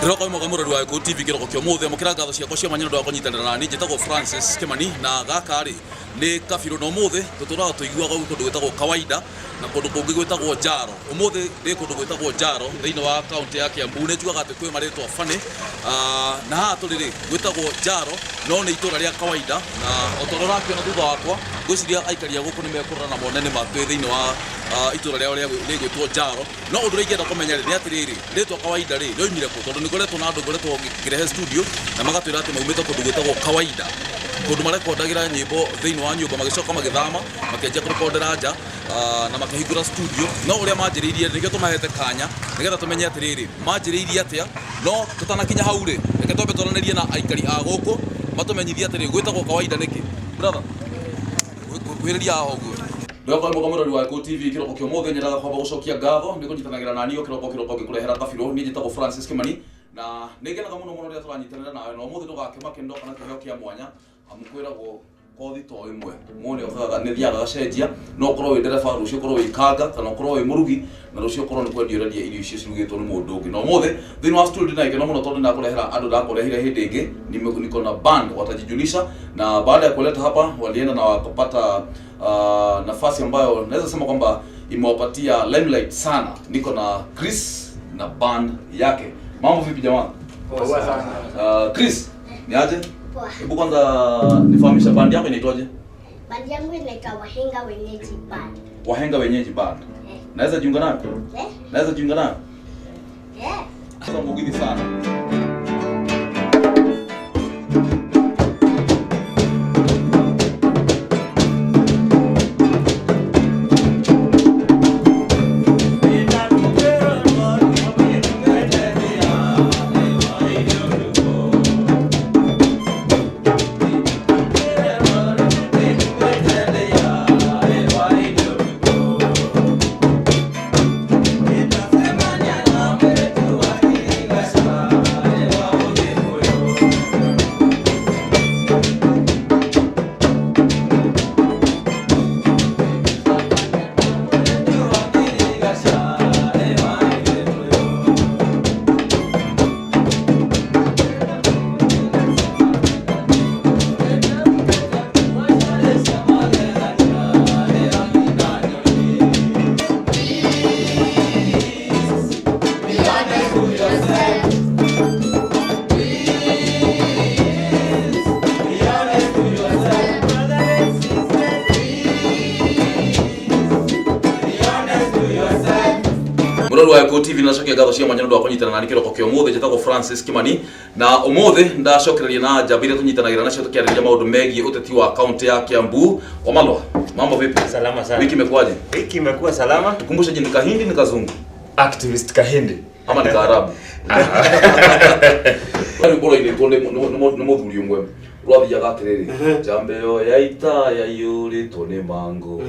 Ndiroko mugamura rwa Eko TV kiroko kyo muthe mukira ngatho cia cia manyano ndwa kunyitanira nani njitagwo Francis Kimani na gaka ri ni kabiro no muthe tuturaga tuiguaga kundu gwetagwo kawaida na kundu kungi gwetagwo Njaro umuthe ni kundu gwetagwo Njaro thiini wa county ya Kiambu ne tuaga ati kwi maritwa fane na ha turiri gwetagwo Njaro no ni itura ria kawaida na otorora kiona thutha wakwa gwiciria aikaria guku ni mekurana na monene matwe thiini wa itura ria gwetagwo Njaro no undu ringenda kumenya ni atiriri ritwa kawaida ri no imire ku tondu ngoretwo na andu ngoretwo ngirehe studio na magatwira ati maumite kundu gwetagwo kawaida kundu marekondagira nyimbo thiini wa nyumba magicoka magithama makianjia kurekondera nja na makahingura studio no uria manjiriirie nikio tumahete kanya nigetha tumenye atiriri manjiriirie atia no tutanakinya hau ri reke twambe twaranirie na aikari a guku matumenyithie atiriri gwetagwo kawaida niki brother gwiriria hoguo Ndoko mugamura rwa Eko TV kiroko kyo muthe nyiraga kwamba gucokia ngatho ni kunyitanagira nani yo kiroko gikurehera kabiro ni njitagwo Francis Kimani na ningenaga muno ria turanyitanira nawe no muthe ndugakemake ndoka na kiheo kia mwanya amukwiragwo kothi to imwe mone okaga ni thiaga gacenjia no korwo wi ndereba rucio korwo wi kanga kana korwo wi murugi na rucio korwo ni kwendio rendia irio icio cirugitwo ni mundu ungi no muthe thiini wa studio na ikeno muno tondu ndakurehera andu ndakurehire hindi ingi niko na band watajijulisha na baada ya kuleta hapa walienda na wakapata nafasi ambayo naweza sema kwamba imewapatia limelight sana. Niko na Chris na band yake. Mambo vipi jamaa? Poa sana. Chris, ni aje? Poa. Hebu kwanza nifahamisha band yako inaitwaje? Band yangu inaitwa Wahenga Wenyeji Band. Wahenga Wenyeji Band. Naweza jiunga nayo? Naweza jiunga nayo? Sasa mbugidhi sana. Rwa Eko TV nacokia ngatho cia mwanya ndwa kunyitana nani kiroko kyo muthe njitagwo Francis Kimani na umuthe ndacokereria na njambire tunyitanagira nacio tukiarĩrĩria maundu megie uteti wa county ya Kiambu. Omalwa, mambo vipi? Salama sana. Wiki imekuaje? Wiki imekuwa salama. Tukumbushe jini Kahindi ni Kazungu? Activist Kahindi ama ni Kaarabu? Ari bora ile tole no muthuri umwe rwathiaga atiriri jambe yo yaita ya yuri tone mango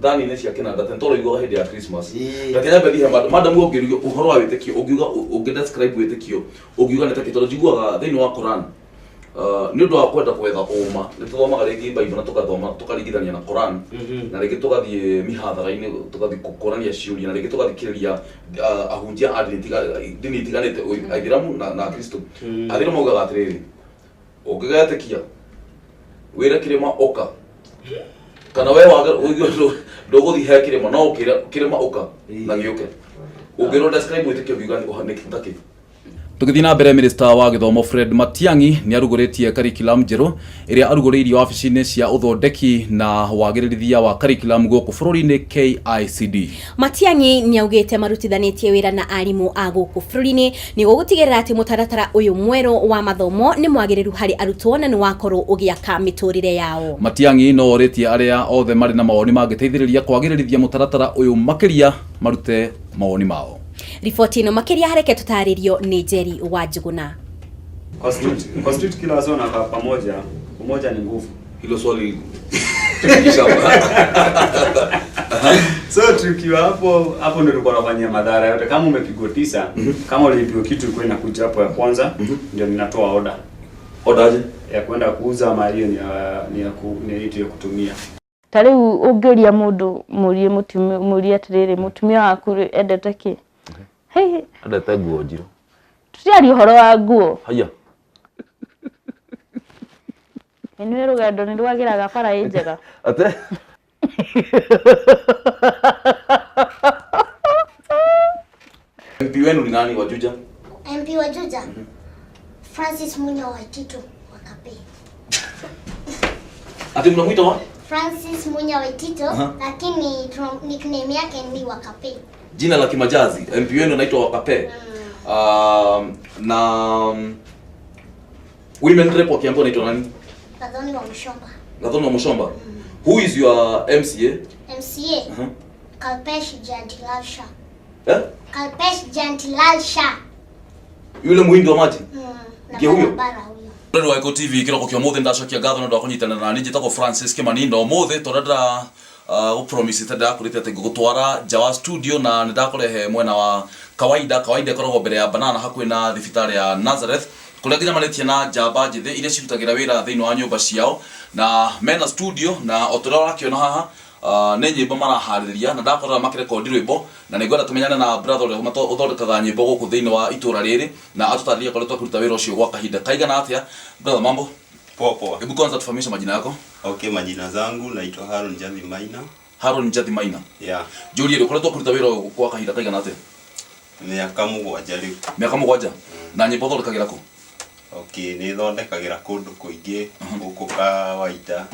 dani ne cia kinanda tentoro igwa hindi ya Christmas lakini abe dihe madam ugiruga uhoro wa witekio ugiuga ugidescribe witekio ugiuga neta kitoro jiguaga thiini wa Quran ni undu wa kwenda kwetha uma nituthomaga ringi Bible na tukathoma tukarigithania na Quran na ringi tugathie mihathara-ini tugathie kukorania ciuria na ringi tugathikiriria ahunjia dini itiganite aithiramu na Kristo athiramu ugaga atiriri ukigatekia wira kirima oka kana we waga ndoguthi he kirima no kirima oka na gioke ungiro describe witekio bigani uhanekitaki Tukithii na mbere Minister wa Githomo Fred Matiang'i ni aruguritie curriculum njeru iria aruguriirio wabici-ini cia uthondeki na wagirithia wa curriculum guku bururi-ini KICD. Matiang'i ni augite marutithanitie wira na arimu a guku bururi-ini ni gugutigirira ati mutaratara uyu mweru wa mathomo ni mwagiriru hari arutwo na ni wakorwo ugiaka miturire yao. Matiang'i no oritie aria othe mari na mawoni mangiteithiriria kwagirithia mutaratara uyu makiria marute mawoni mao. Ripoti ino makiria hareke tutaririo ni Jerry Wanjuguna. Kwa street kila zone hapa pamoja, umoja ni nguvu. Hilo swali So tukiwa hapo ndio tulikuwa tunafanyia madhara yote. Kama umepigwa 9, kama ulipigwa kitu ilikuwa inakuja hapo ya kwanza, ndio ninatoa order. Order aje? Ya kwenda kuuza ama hiyo ni ya kutumia. Tariu ungiuria mundu murie atiriri mutumia waku endete ki? Endete nguo njiru. Tutiari uhoro wa nguo. Haya. Ni rugendo ni rwagiraga bara njega. Ate. MP wenu ni nani wa Juja? MP wa Juja. Francis Munya Waitito wa Kape. Ati mnamuita wa? Francis Munya Waitito, lakini nickname yake ni Wakape. Jina la kimajazi. MP wenu anaitwa Wakape. Na women rep wakiambiwa anaitwa nani? Gathoni wa Mushomba. Gathoni wa Mushomba. Who is your MCA? MCA. Kalpesh Jantilal Shah. Eh? Kalpesh Jantilal Shah. Yule muhindi wa maji? Na huyo? barabara huyo. Rero wa Eko TV kiroko kya mothe ndacokia ngatho nĩ ũndũ wa kũnyitanĩra na niĩ njĩtagwo Francis Kimani na ũmũthĩ tondũ promise tada kurite ati gutwara Jawa studio na ndakorehe mwena wa kawaida ikoragwo mbere ya Banana hakuhĩ na thibitari ya Nazareth kuria nginya maretie na njamba njithe iria cirutagira wira thiini wa nyumba ciao na mena studio na otora wakiona haha nĩ nyĩmbo maraharĩria na ndakorera makirekondi rwĩmbo na nĩ ngwenda tumenyane na brother ũrĩa ũthondekaga nyĩmbo gũkũ thĩinĩ wa itũra rĩrĩ na atũtarĩria koretwo akĩruta wĩra ũcio gwa kahinda kaigana atĩa. Brother, mambo? Poa. Hebu kwanza tufahamishe majina yako. Okay, majina zangu naitwa Haron Njadhi Maina. Haron Njadhi Maina. Yeah. Julie, ukoretwo kuruta wĩra gwa kahinda kaigana atĩa? Miaka mũgwanja rĩu. Miaka mũgwanja. Na nyĩmbo thondekagĩra kũ? Okay, nĩ thondekagĩra kũndũ kũingĩ gũkũ kawaida.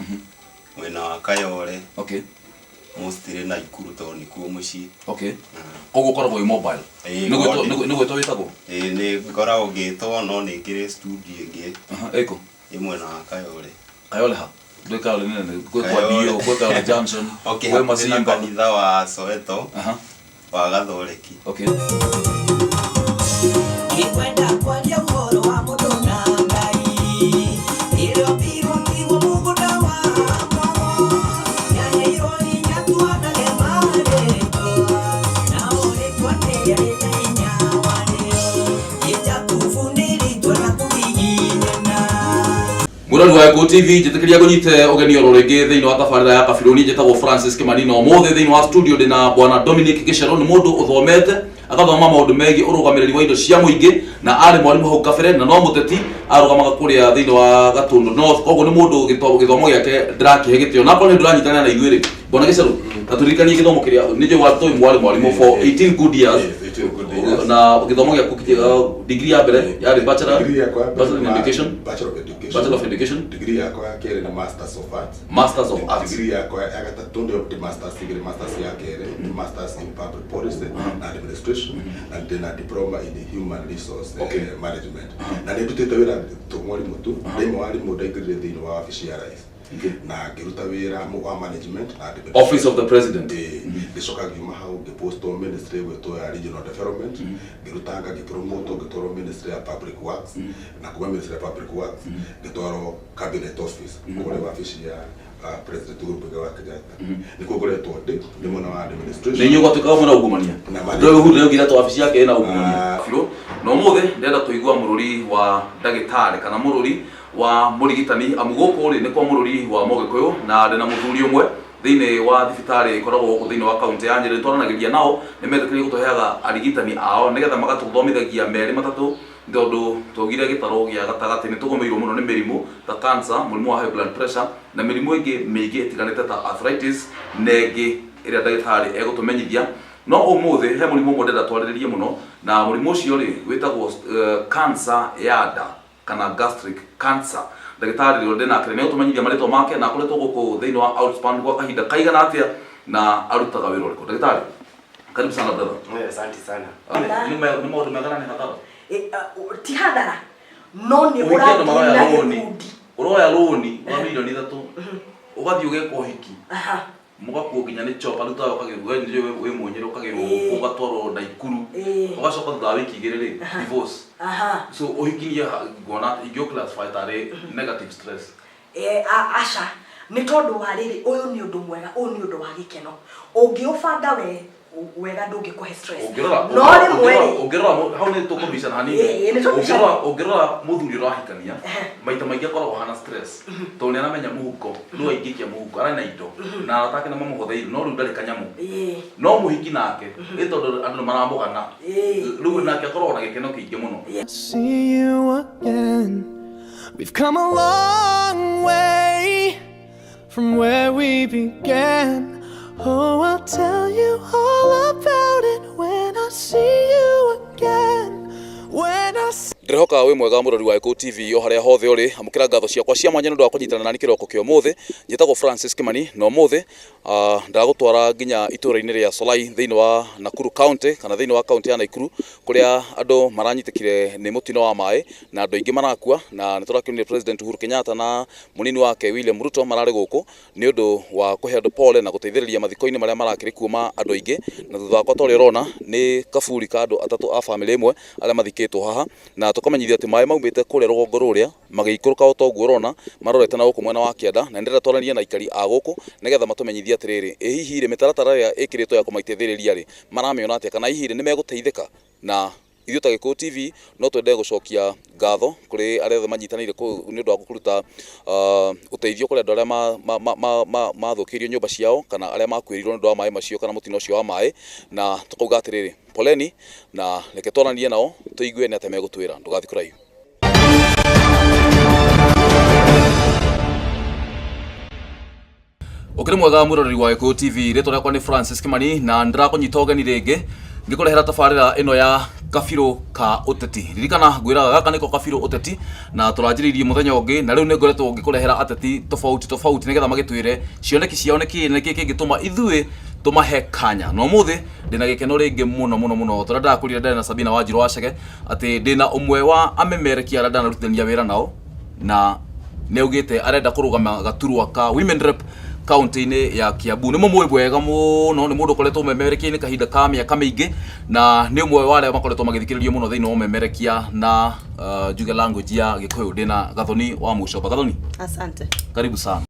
Mwena wa Kayole. Okay. Mostly na Ikuru tondũ nĩkuo mũciĩ. Okay. Koguo ũkoragwo wĩ mobile. Nĩ gwĩtwo wĩtagwo? Nĩ ngoragwo ngĩtwo no nĩ ngĩrĩ studio ĩngĩ. Ĩkũ? Ĩ mwena wa Kayole. Kayole ha? Kayole nene kwa bio kwa Kayole Junction. Okay, hakuhĩ kanitha wa Soweto. Wa Gathoreki. Okay. Ikwenda kwaria ũhoro wa mũndũ na Ngai. Irio biru nĩguo mũgũnda wa mwamo. Nyaheirwo hinya tuonage marĩtwa. Na ũrĩtwa nĩ hinya warĩo. Ĩtakũbundithĩtwo na kũhihinyana. Murari wa Eko TV njĩtĩkĩria ngũnyite ũgeni oro rĩngĩ thĩinĩ wa tabarĩra ya Kabirũni njĩtagwo Francis Kimani na ũmũthĩ thĩinĩ wa studio ndĩna bwana Dominic Gĩcero nĩ mũndũ ũthomete agathoma maũndũ megiĩ ũrũgamĩrĩri wa indo cia mũingĩ na arĩ mwarimũ hau kabere na no mũteti arũgamaga kũrĩa thĩinĩ wa Gatũndũ North. Koguo nĩ mũndũ gĩthomo gĩake ndĩrakĩhe gĩtĩo na korwo nĩ ndũranyitanĩra na ithuĩ rĩ bwana Gĩcero taturirikanie gĩthomo kĩrĩa nĩ njũĩ watũĩ mwarimũ for 18 good years na gĩthomo gĩaku degree ya mbere yarĩ bachelor in education, bachelor of education, degree yakwa ya kerĩ na masters of arts, masters of arts, degree yakwa ya gatatũ ndio masters ya kerĩ ni masters in public policy and administration and then a diploma in human resource management. Na nĩ ndutĩte wĩra mwarimũ tu ndĩ mwarimũ ndaingĩrire thĩinĩ wa wabici ya rais na ngĩruta wĩra wa management and office of the president. Ngĩcoka ngiuma hau ngĩpostwo ministry gwĩtwo ya regional development ngĩrutanga ngĩpromote ngĩtwarwo ministry ya public works na kuma ministry ya public works ngĩtwarwo cabinet office kũrĩa wabici ya president Uhuru wa Kenyatta. Nĩkuo ngoretwo ndĩ nĩ mwena wa administration. Nĩ nyũgatuĩka mwena ungumania. Ndio Uhuru nĩ ngĩra wabici yake ĩna ungumania. No mũthĩ ndĩrenda tũigua mũrũri wa ndagĩtarĩ kana mũrũri wa mũrigitani amu gũkũ rĩ nĩ kwa mũrũri wa Mũgĩkũyũ na ndĩna mũthuri ũmwe thĩinĩ wa thibitarĩ ikoragwo gũkũ thĩinĩ wa kaunti ya Nyĩrĩ twaranagĩria nao nĩ metĩkĩrie gũtũheaga arigitani ao nĩgetha magatũthomithagia merĩ matatũ tondũ tũgire gĩtaro gĩa gatagatĩ nĩ tũgũmĩirwo mũno nĩ mĩrimũ ta cancer, mũrimũ wa high blood pressure na mĩrimũ ĩngĩ mĩingĩ ĩtiganĩte ta arthritis na ĩngĩ ĩrĩa ndagĩtarĩ egũtũmenyithia. No ũmũthĩ he mũrimũ ũmwe ndĩrenda twarĩrĩrie mũno na mũrimũ ũcio rĩ wĩtagwo cancer ya nda kana gastric cancer. Ndagĩtarĩ rĩo ndĩnake nĩ egũtũmenyithia marĩtwa make na akoretwo gũkũ thĩinĩ wa Outspan gwa kahinda kaigana atĩa na arutaga wĩra ũrĩkũ. Ndagĩtarĩ, karibu sana brother. Asante sana. Nĩ maũndũ megana nĩ hathara? Ti hathara no nĩ ũrathiĩ gĩkundi ũroya rũni wa milioni 3 ũgathiĩ ũgeka ũhiki mũgakuo nginya nĩ chopa rĩu tayo ũkagĩrwo nĩ wĩ mũnyere ũkagĩrwo ũgatwarwo Naikuru ũgacoka thutha wa wiki igĩrĩ rĩ divorce. So ũhiki nĩ ngona ingĩ classify tarĩ negative stress. Aca nĩ tondũ wa rĩrĩ ũyũ nĩ ũndũ mwega ũyũ nĩ ũndũ wa gĩkeno ũngĩũbanga we wega ndungikuhe stress Ongerora hau ni tukumbicana hanini. Ongerora muthuri urahikania maita maingi akoragwo hana stress to ni aramenya muhuko no aingikia muhuko ara na indo na aratake na mamuhotheiru no riu ndari kanyamu no muhiki nake itondo andu maramugana riu nake akoragwo na gikeno kiingi muno. See you again. We've come a long way from where we began. Oh, I'll tell you all about it when I see you again. When I see Ndirehoka wi mwega murori wa Eco TV o haria hothe uri amukira ngatho ciakwa cia mwanya ndu akunyitana nani kiroko kio muthi njitagwo Francis Kimani no muthi ndagutwara nginya itura-ini ria Solai thiini wa Nakuru County kana thiini wa county ya Nakuru kuria andu maranyitikire ni mutino wa mai na andu ingi marakua na niturakionire President Uhuru Kenyatta na munini wake William Ruto marari guku ni undu wa kuhe andu pole na guteithiriria mathiko-ini maria marakiri kuma andu ingi na thutha wa tori rona ni kaburi ka andu atatu a family imwe aria mathikitwo haha na tukamenyithia ati mai maumite kure rugongo ruria magiikuruka o toguo rona marorete na guku mwena wa kianda na ndira twarania na ikari a guku nigetha matumenyithia atiriri hihi ri mitaratara ya ikiritwo ya kumaiteithiriria ri maramiona atia kana hihi ni meguteithika na ithuĩ ta Eco TV no twende gucokia ngatho kuri aria manyitanire ni undu wa kuruta uteithio kuri andu aria mathukirio nyumba ciao kana aria makwirirwo ni undu wa mai macio kana mutino ucio wa mai na tukauga atiriri poleni na reke twaranie nao tuigue ni atia megutwira ndugathi kuraihu. Ukiri mwega murori wa Eco TV ritwa riakwa ni Francis Kimani na ndirakunyita ugeni ringi ngikurehera tabarira ino ya kabiro ka uteti ririkana ngwiraga gaka niko kabiro uteti na turanjiririe muthenya ungi na riu ni ngoretwo ngikurehera ateti tofauti nigetha magitwire cioneki ciao niki kingituma ithui tumahe kanya no muthi ndina gikeno ringi muno tora ndakurire ndana na Sabina Wanjiru Wachege ati ndina umwe wa amemerekia aria ndanarutithania wira nao na neugite arenda kurugama gaturwa ka women rep county-ini ya Kiambu. Ni mumwe bwega muno ni mundu koretwo memerekia-ini kahinda ka miaka mingi na ni umwe wa aria makoretwo magithikiririo muno thiini wa memerekia na Juge language ya Gikuyu. Ndina Gathoni wa Mucoba. Gathoni, asante, karibu sana.